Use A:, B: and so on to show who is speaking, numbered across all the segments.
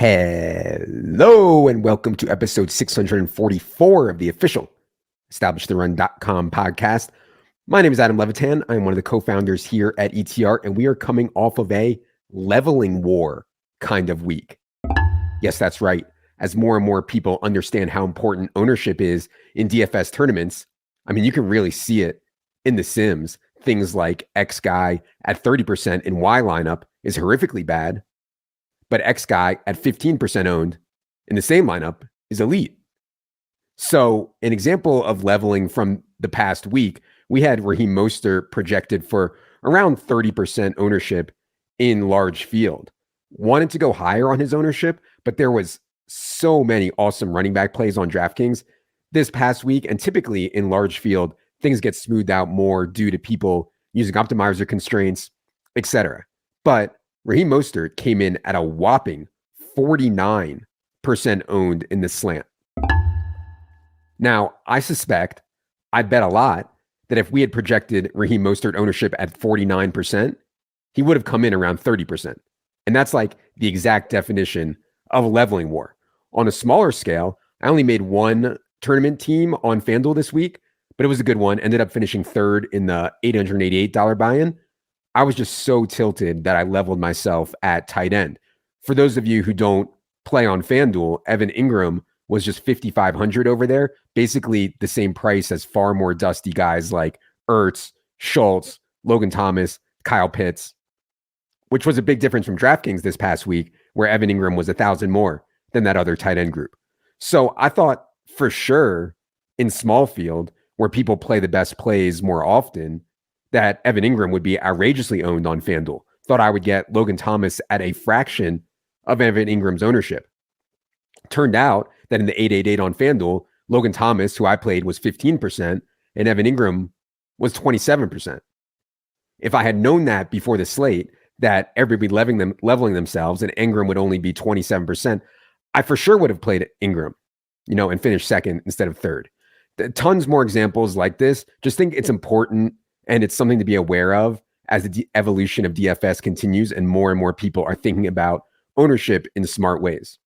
A: Hello and welcome to episode 644 of the official EstablishTheRun.com podcast. My name is Adam Levitan. I'm one of the co-founders here at ETR, and we are coming off of a leveling war kind of week. Yes, that's right. As more and more people understand how important ownership is in DFS tournaments, I mean, you can really see it in the Sims. Things like X guy at 30% in Y lineup is horrifically bad, but X guy at 15% owned in the same lineup is elite. So an example of leveling from the past week, we had Raheem Mostert projected for around 30% ownership in large field. Wanted to go higher on his ownership, but there was so many awesome running back plays on DraftKings this past week. And typically in large field, things get smoothed out more due to people using optimizer constraints, etc. But Raheem Mostert came in at a whopping 49% owned in the slant. Now, I suspect, I bet a lot, that if we had projected Raheem Mostert ownership at 49%, he would have come in around 30%. And that's like the exact definition of a leveling war. On a smaller scale, I only made one tournament team on Fanduel this week, but it was a good one. Ended up finishing third in the $888 buy-in. I was just so tilted that I leveled myself at tight end. For those of you who don't play on FanDuel, Evan Ingram was just 5,500 over there, basically the same price as far more dusty guys like Ertz, Schultz, Logan Thomas, Kyle Pitts, which was a big difference from DraftKings this past week, where Evan Ingram was 1,000 more than that other tight end group. So I thought for sure in small field, where people play the best plays more often, that Evan Ingram would be outrageously owned on FanDuel. Thought I would get Logan Thomas at a fraction of Evan Ingram's ownership. Turned out that in the 888 on FanDuel, Logan Thomas, who I played, was 15%, and Evan Ingram was 27%. If I had known that before the slate, that everybody leveling themselves and Ingram would only be 27%, I for sure would have played Ingram, and finished second instead of third. Tons more examples like this. Just think it's important and it's something to be aware of as the evolution of DFS continues and more people are thinking about ownership in smart ways.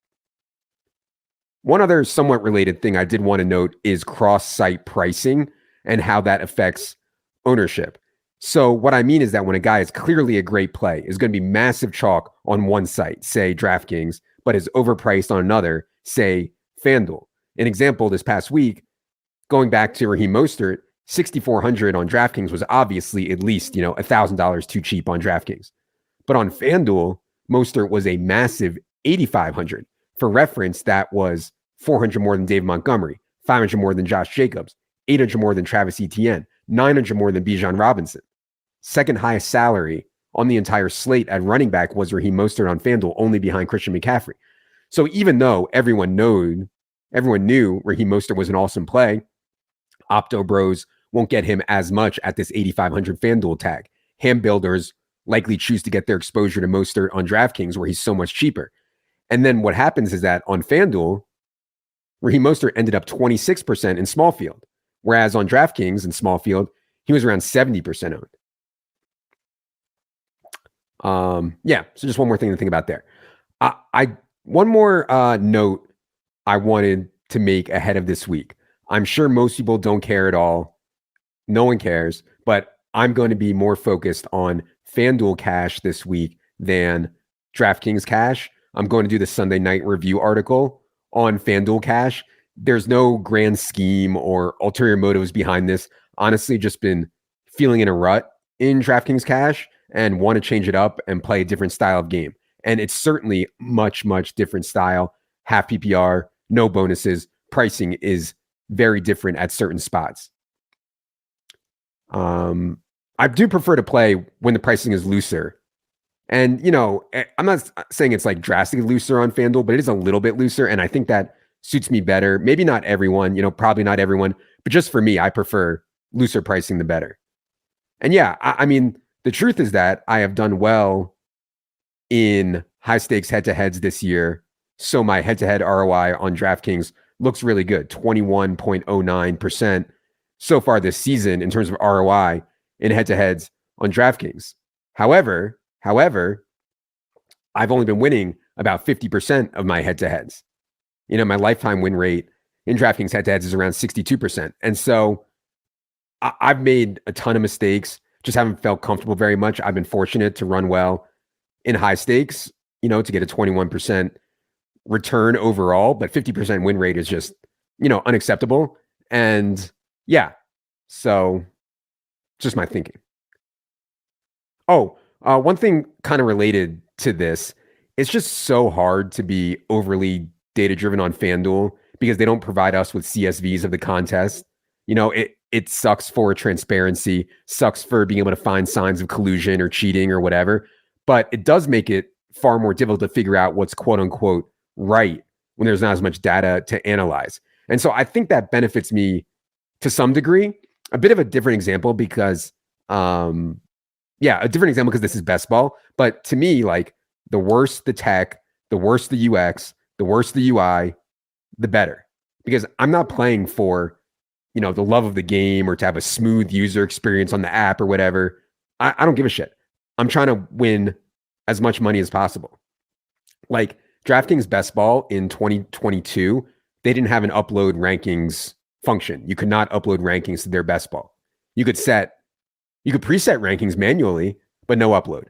A: One other somewhat related thing I did want to note is cross-site pricing and how that affects ownership. So what I mean is that when a guy is clearly a great play, is going to be massive chalk on one site, say DraftKings, but is overpriced on another, say FanDuel. An example this past week, going back to Raheem Mostert, 6,400 on DraftKings was obviously at least, $1,000 too cheap on DraftKings. But on FanDuel, Mostert was a massive 8,500. For reference, that was 400 more than Dave Montgomery, 500 more than Josh Jacobs, 800 more than Travis Etienne, 900 more than Bijan Robinson. Second highest salary on the entire slate at running back was Raheem Mostert on FanDuel, only behind Christian McCaffrey. So even though everyone knew Raheem Mostert was an awesome play, Opto Bros won't get him as much at this 8,500 FanDuel tag. Ham builders likely choose to get their exposure to Mostert on DraftKings where he's so much cheaper. And then what happens is that on FanDuel, Raheem Mostert ended up 26% in small field, whereas on DraftKings in small field, he was around 70% owned. So just one more thing to think about there. One more note I wanted to make ahead of this week. I'm sure most people don't care at all. No one cares, but I'm going to be more focused on FanDuel cash this week than DraftKings cash. I'm going to do the Sunday night review article on FanDuel cash. There's no grand scheme or ulterior motives behind this. Honestly, just been feeling in a rut in DraftKings cash and want to change it up and play a different style of game. And it's certainly much different style. Half PPR, no bonuses. Pricing is very different at certain spots. I do prefer to play when the pricing is looser. And, I'm not saying it's like drastically looser on FanDuel, but it is a little bit looser. And I think that suits me better. Maybe not everyone, probably not everyone, but just for me, I prefer looser pricing the better. And yeah, I mean, the truth is that I have done well in high stakes head-to-heads this year. So my head-to-head ROI on DraftKings looks really good, 21.09% so far this season in terms of ROI in head-to-heads on DraftKings. However, I've only been winning about 50% of my head-to-heads. My lifetime win rate in DraftKings head-to-heads is around 62%. And so I've made a ton of mistakes, just haven't felt comfortable very much. I've been fortunate to run well in high stakes, to get a 21% return overall, but 50% win rate is just, unacceptable. And yeah, so just my thinking. One thing kind of related to this, it's just so hard to be overly data-driven on FanDuel because they don't provide us with CSVs of the contest. It sucks for transparency, sucks for being able to find signs of collusion or cheating or whatever, but it does make it far more difficult to figure out what's quote unquote right when there's not as much data to analyze. And so I think that benefits me to some degree. A bit of a different example because, this is best ball. But to me, like the worse the tech, the worse the UX, the worse the UI, the better. Because I'm not playing for, the love of the game or to have a smooth user experience on the app or whatever. I don't give a shit. I'm trying to win as much money as possible. Like DraftKings Best Ball in 2022, they didn't have an upload rankings function. You could not upload rankings to their Best Ball. You could preset rankings manually, but no upload.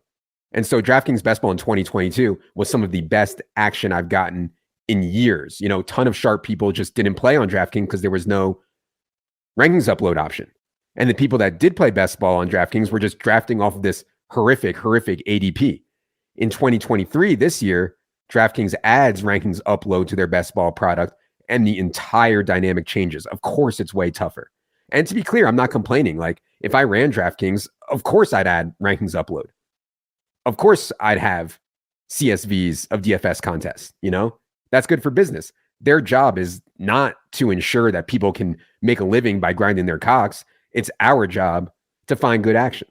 A: And so DraftKings Best Ball in 2022 was some of the best action I've gotten in years. A ton of sharp people just didn't play on DraftKings because there was no rankings upload option. And the people that did play Best Ball on DraftKings were just drafting off of this horrific ADP. In 2023, this year, DraftKings adds rankings upload to their Best Ball product and the entire dynamic changes. Of course, it's way tougher. And to be clear, I'm not complaining. Like if I ran DraftKings, of course I'd add rankings upload. Of course I'd have CSVs of DFS contests, That's good for business. Their job is not to ensure that people can make a living by grinding their cocks. It's our job to find good action.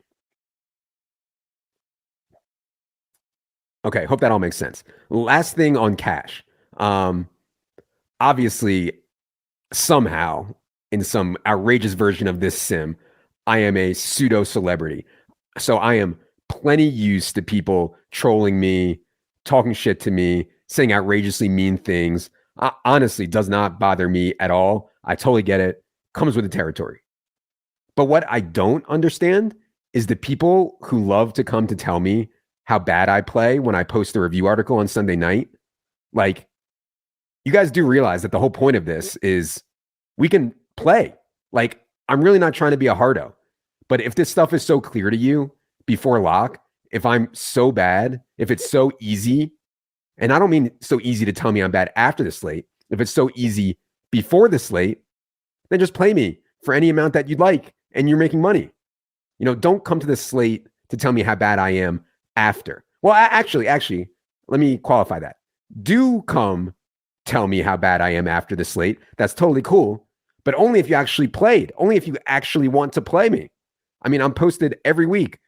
A: Okay, hope that all makes sense. Last thing on cash. Obviously, somehow, in some outrageous version of this sim, I am a pseudo celebrity. So I am plenty used to people trolling me, talking shit to me, saying outrageously mean things. Honestly, does not bother me at all. I totally get it. Comes with the territory. But what I don't understand is the people who love to come to tell me how bad I play when I post a review article on Sunday night. Like, you guys do realize that the whole point of this is we can play. Like, I'm really not trying to be a hardo. But if this stuff is so clear to you before lock, if I'm so bad, if it's so easy, and I don't mean so easy to tell me I'm bad after the slate, if it's so easy before the slate, then just play me for any amount that you'd like and you're making money. Don't come to the slate to tell me how bad I am after. Well, actually, let me qualify that. Do come tell me how bad I am after the slate. That's totally cool, but only if you actually played, only if you actually want to play me. I mean, I'm posted every week,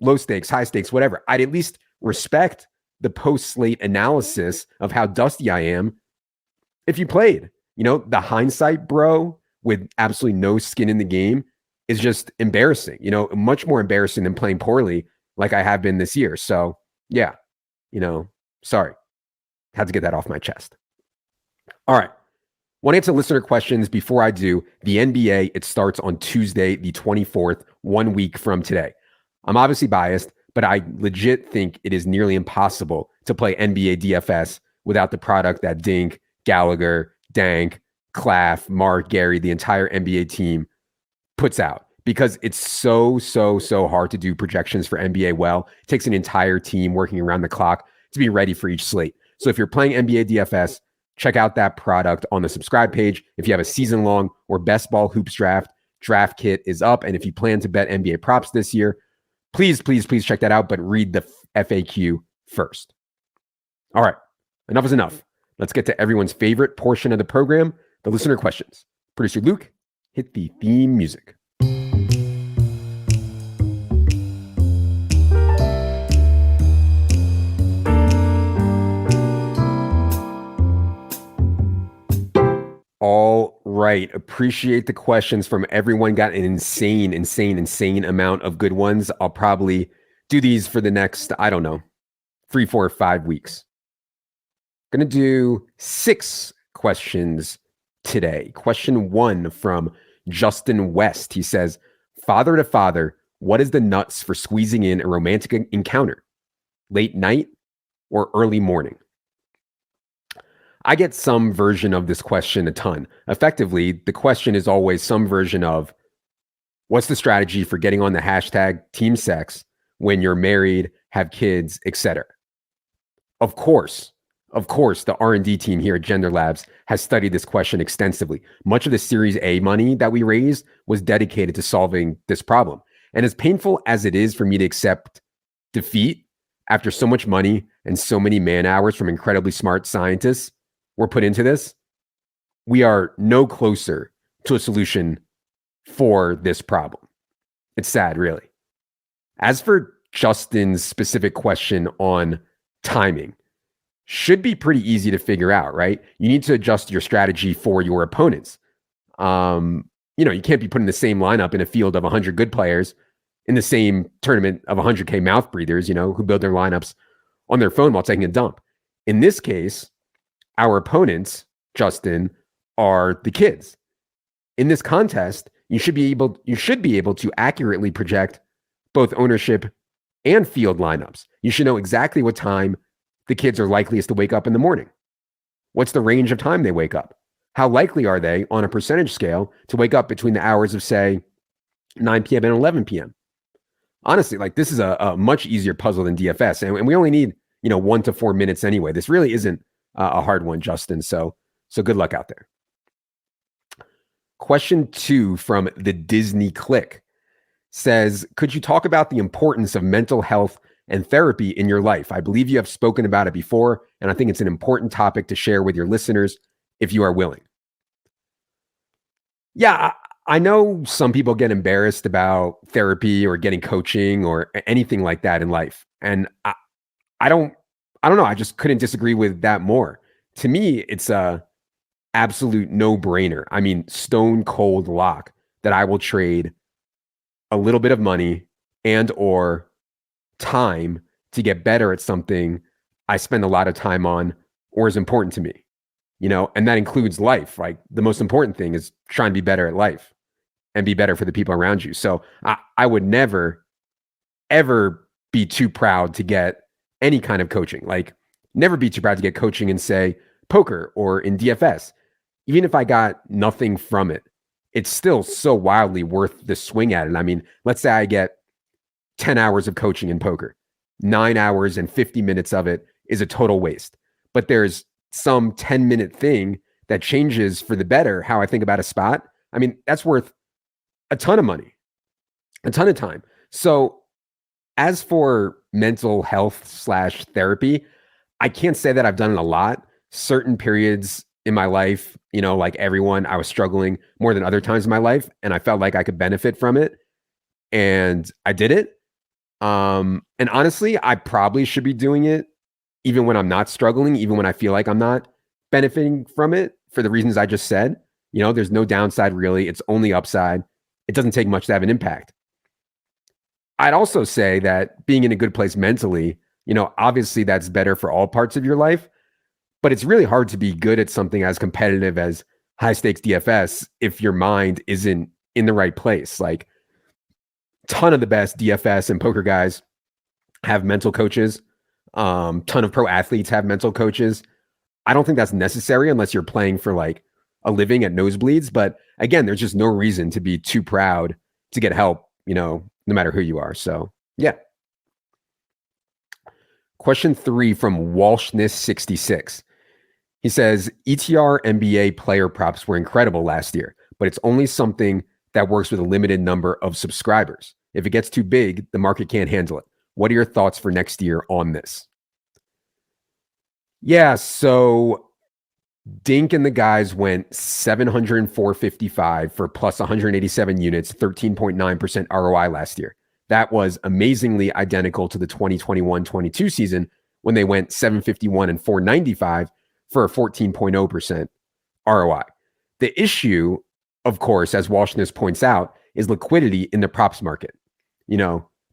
A: low stakes, high stakes, whatever. I'd at least respect the post-slate analysis of how dusty I am if you played. The hindsight bro with absolutely no skin in the game is just embarrassing, much more embarrassing than playing poorly like I have been this year. So yeah, sorry. Had to get that off my chest. All right. Want to answer listener questions before I do. The NBA, it starts on Tuesday, the 24th, 1 week from today. I'm obviously biased, but I legit think it is nearly impossible to play NBA DFS without the product that Dink, Gallagher, Dank, Claff, Mark, Gary, the entire NBA team puts out, because it's so hard to do projections for NBA well. It takes an entire team working around the clock to be ready for each slate. So if you're playing NBA DFS, check out that product on the subscribe page. If you have a season-long or best ball hoops draft kit is up. And if you plan to bet NBA props this year, please check that out, but read the FAQ first. All right, enough is enough. Let's get to everyone's favorite portion of the program, the listener questions. Producer Luke, hit the theme music. All right. Appreciate the questions from everyone. Got an insane amount of good ones. I'll probably do these for the next, 3, 4, 5 weeks. Going to do 6 questions today. Question 1 from Justin West. He says, father to father, what is the nuts for squeezing in a romantic encounter? Late night or early morning? I get some version of this question a ton. Effectively, the question is always some version of, what's the strategy for getting on the hashtag team sex when you're married, have kids, etc.? Of course, the R&D team here at Gender Labs has studied this question extensively. Much of the Series A money that we raised was dedicated to solving this problem. And as painful as it is for me to accept defeat after so much money and so many man hours from incredibly smart scientists were put into this, we are no closer to a solution for this problem. It's sad, really. As for Justin's specific question on timing, should be pretty easy to figure out, right? You need to adjust your strategy for your opponents. You can't be putting the same lineup in a field of 100 good players in the same tournament of 100K mouth breathers, who build their lineups on their phone while taking a dump. In this case, our opponents, Justin, are the kids. In this contest, you should be able to accurately project both ownership and field lineups. You should know exactly what time the kids are likeliest to wake up in the morning. What's the range of time they wake up? How likely are they on a percentage scale to wake up between the hours of, say, 9 p.m. and 11 p.m.? Honestly, this is a much easier puzzle than DFS. And we only need, 1 to 4 minutes anyway. This really isn't a hard one, Justin. So good luck out there. Question 2 from the Disney Click says, could you talk about the importance of mental health and therapy in your life? I believe you have spoken about it before, and I think it's an important topic to share with your listeners if you are willing. Yeah, I know some people get embarrassed about therapy or getting coaching or anything like that in life. And I don't know. I just couldn't disagree with that more. To me, it's a absolute no-brainer. I mean, stone cold lock that I will trade a little bit of money and or time to get better at something I spend a lot of time on or is important to me, and that includes life. Like, the most important thing is trying to be better at life and be better for the people around you. So I would never, ever be too proud to get any kind of coaching. Like, never be too proud to get coaching in, say, poker or in DFS. Even if I got nothing from it, it's still so wildly worth the swing at it. I mean, let's say I get 10 hours of coaching in poker. 9 hours and 50 minutes of it is a total waste. But there's some 10-minute thing that changes for the better how I think about a spot. I mean, that's worth a ton of money, a ton of time. So as for mental health / therapy, I can't say that I've done it a lot. Certain periods in my life, like everyone, I was struggling more than other times in my life, and I felt like I could benefit from it. And I did it. And honestly, I probably should be doing it even when I'm not struggling, even when I feel like I'm not benefiting from it for the reasons I just said. There's no downside really. It's only upside. It doesn't take much to have an impact. I'd also say that being in a good place mentally, obviously that's better for all parts of your life, but it's really hard to be good at something as competitive as high stakes DFS if your mind isn't in the right place. Like, ton of the best DFS and poker guys have mental coaches. Ton of pro athletes have mental coaches. I don't think that's necessary unless you're playing for like a living at nosebleeds. But again, there's just no reason to be too proud to get help, no matter who you are. So yeah. Question 3 from Walshness66. He says, ETR NBA player props were incredible last year, but it's only something that works with a limited number of subscribers. If it gets too big, the market can't handle it. What are your thoughts for next year on this? Yeah, so Dink and the guys went 704.55 for plus 187 units, 13.9% ROI last year. That was amazingly identical to the 2021-22 season when they went 751 and 495 for a 14.0% ROI. The issue, of course, as Walshness points out, is liquidity in the props market.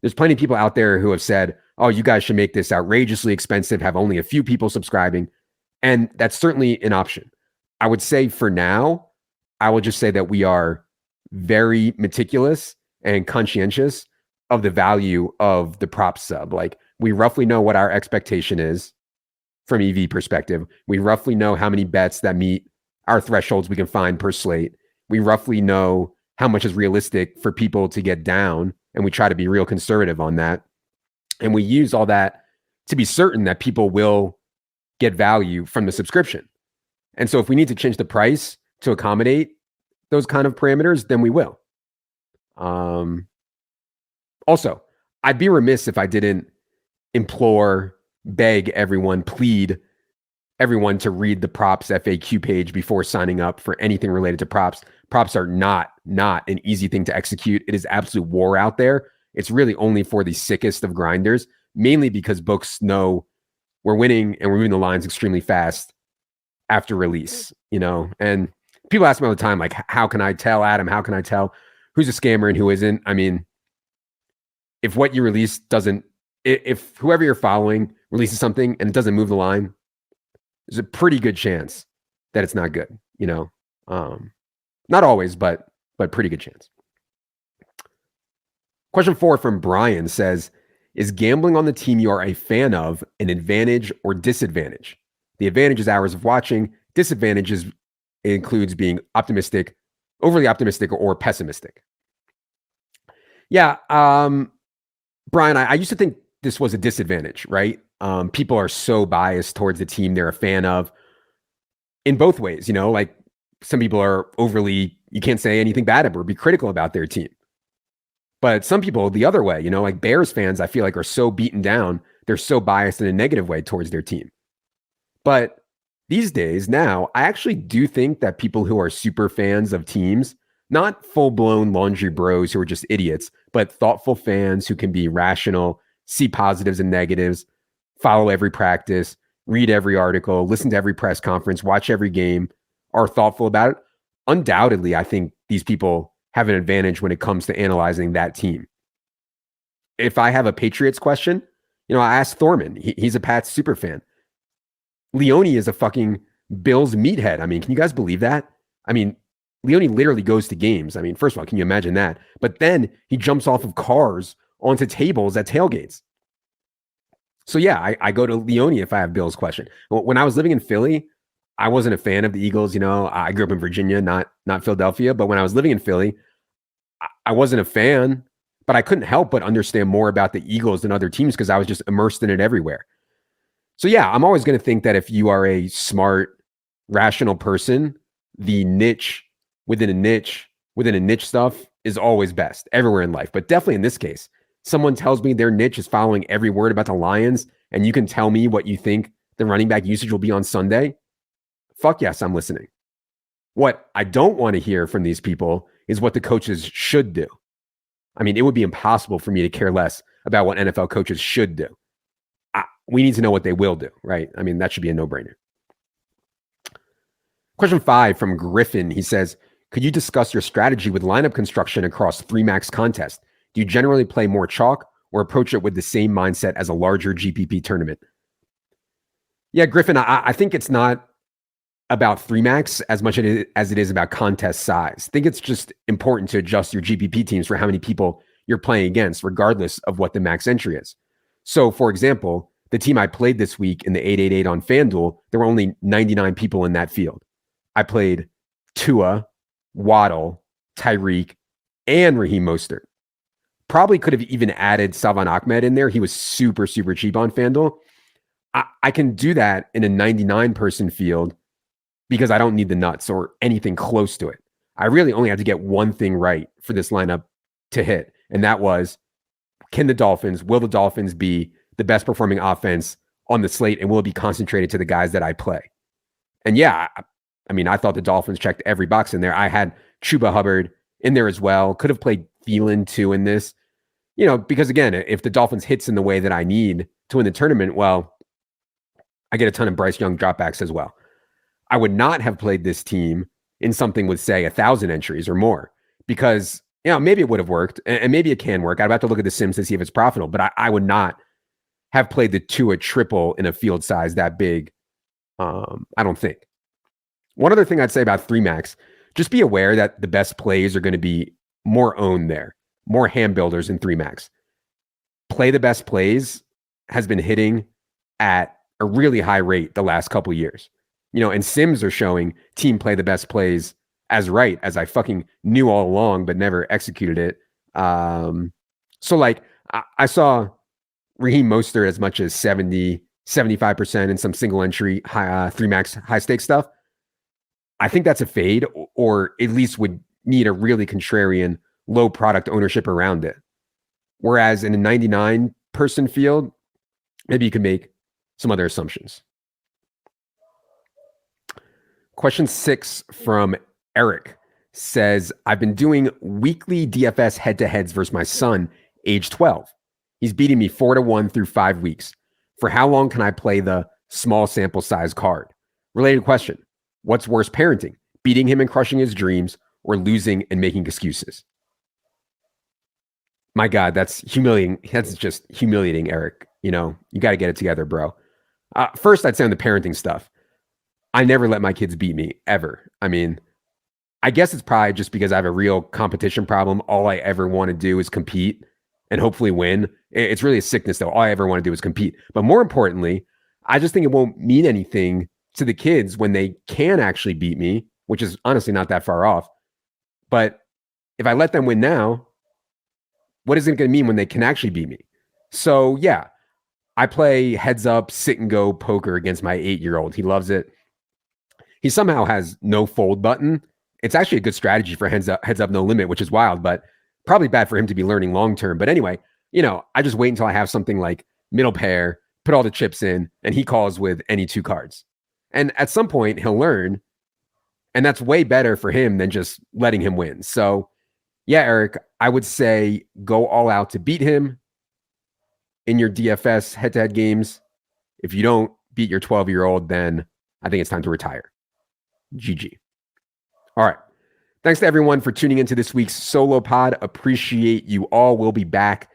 A: There's plenty of people out there who have said, oh, you guys should make this outrageously expensive, have only a few people subscribing. And that's certainly an option. I would say for now, I will just say that we are very meticulous and conscientious of the value of the prop sub. Like, we roughly know what our expectation is from EV perspective. We roughly know how many bets that meet our thresholds we can find per slate. We roughly know how much is realistic for people to get down, and we try to be real conservative on that. And we use all that to be certain that people will get value from the subscription. And so if we need to change the price to accommodate those kind of parameters, then we will. Also, I'd be remiss if I didn't implore, beg everyone, plead everyone to read the props FAQ page before signing up for anything related to props. Props are not an easy thing to execute. It is absolute war out there. It's really only for the sickest of grinders, mainly because books know we're winning and we're moving the lines extremely fast after release, and people ask me all the time, like, how can I tell, Adam, how can I tell who's a scammer and who isn't? I mean, if what you release if whoever you're following releases something and it doesn't move the line, there's a pretty good chance that it's not good, not always, but pretty good chance. Question 4 from Brian says, is gambling on the team you are a fan of an advantage or disadvantage? The advantage is hours of watching. Disadvantages includes being optimistic, overly optimistic, or pessimistic. Yeah, Brian, I used to think this was a disadvantage, right? People are so biased towards the team they're a fan of in both ways, like some people are overly, you can't say anything bad or be critical about their team. But some people the other way, like Bears fans, I feel like are so beaten down. They're so biased in a negative way towards their team. But these days now, I actually do think that people who are super fans of teams, not full-blown laundry bros who are just idiots, but thoughtful fans who can be rational, see positives and negatives, follow every practice, read every article, listen to every press conference, watch every game, are thoughtful about it. Undoubtedly, I think these people have an advantage when it comes to analyzing that team. If I have a Patriots question, I ask Thorman. He's a Pats super fan. Leone is a fucking Bills meathead. I mean, can you guys believe that? I mean, Leone literally goes to games. I mean, first of all, can you imagine that? But then he jumps off of cars onto tables at tailgates. So yeah, I go to Leone if I have Bills question. When I was living in Philly, I wasn't a fan of the Eagles. I grew up in Virginia, not Philadelphia. But when I was living in Philly, I wasn't a fan, but I couldn't help but understand more about the Eagles than other teams because I was just immersed in it everywhere. So yeah, I'm always going to think that if you are a smart, rational person, the niche within a niche stuff is always best everywhere in life. But definitely in this case, someone tells me their niche is following every word about the Lions, and you can tell me what you think the running back usage will be on Sunday. Fuck yes, I'm listening. What I don't want to hear from these people is what the coaches should do. I mean, it would be impossible for me to care less about what NFL coaches should do. We need to know what they will do, right? I mean, that should be a no-brainer. Question 5 from Griffin. He says, could you discuss your strategy with lineup construction across 3-max contests? Do you generally play more chalk or approach it with the same mindset as a larger GPP tournament? Yeah, Griffin, I think it's not about 3-max as much as it is about contest size. I think it's just important to adjust your GPP teams for how many people you're playing against, regardless of what the max entry is. So, for example, the team I played this week in the 888 on Fanduel, there were only 99 people in that field. I played Tua, Waddle, Tyreek, and Raheem Mostert. Probably could have even added Salvon Ahmed in there. He was super, super cheap on Fanduel. I can do that in a 99-person field because I don't need the nuts or anything close to it. I really only had to get one thing right for this lineup to hit, and that was, will the Dolphins be the best performing offense on the slate, and will it be concentrated to the guys that I play? And yeah, I mean, I thought the Dolphins checked every box in there. I had Chuba Hubbard in there as well. Could have played Thielen too in this, because again, if the Dolphins hits in the way that I need to win the tournament, well, I get a ton of Bryce Young dropbacks as well. I would not have played this team in something with, say, 1,000 entries or more because, maybe it would have worked and maybe it can work. I'd have to look at the sims to see if it's profitable, but I would not have played the Tua triple in a field size that big I don't think. One other thing I'd say about 3 max, just be aware that the best plays are going to be more owned there, more hand builders in 3 max. Play the best plays has been hitting at a really high rate the last couple of years. And Sims are showing team play the best plays as right as I fucking knew all along, but never executed it. So like I saw Raheem Mostert as much as 70, 75% in some single entry, 3 max high stakes stuff. I think that's a fade, or at least would need a really contrarian low product ownership around it. Whereas in a 99 person field, maybe you can make some other assumptions. Question 6 from Eric says, I've been doing weekly DFS head-to-heads versus my son, age 12. He's beating me 4-1 through 5 weeks. For how long can I play the small sample size card? Related question. What's worse parenting? Beating him and crushing his dreams, or losing and making excuses? My God, that's humiliating. That's just humiliating, Eric. You got to get it together, bro. First, I'd say on the parenting stuff, I never let my kids beat me, ever. I mean, I guess it's probably just because I have a real competition problem. All I ever want to do is compete and hopefully win. It's really a sickness, though. All I ever want to do is compete. But more importantly, I just think it won't mean anything to the kids when they can actually beat me, which is honestly not that far off. But if I let them win now, what is it going to mean when they can actually beat me? So yeah, I play heads up, sit and go poker against my 8-year-old. He loves it. He somehow has no fold button. It's actually a good strategy for heads up, no limit, which is wild, but probably bad for him to be learning long-term. But anyway, I just wait until I have something like middle pair, put all the chips in, and he calls with any 2 cards. And at some point he'll learn, and that's way better for him than just letting him win. So yeah, Eric, I would say go all out to beat him in your DFS head-to-head games. If you don't beat your 12-year-old, then I think it's time to retire. GG. All right. Thanks to everyone for tuning into this week's solo pod. Appreciate you all. We'll be back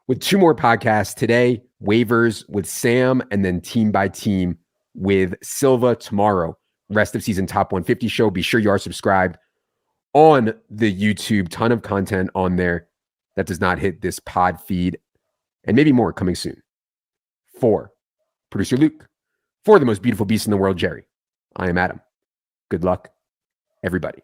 A: with 2 more podcasts today. Waivers with Sam, and then team by team with Silva tomorrow. Rest of season top 150 show. Be sure you are subscribed on the YouTube. Ton of content on there that does not hit this pod feed, and maybe more coming soon. For producer Luke, for the most beautiful beast in the world, Jerry, I am Adam. Good luck, everybody.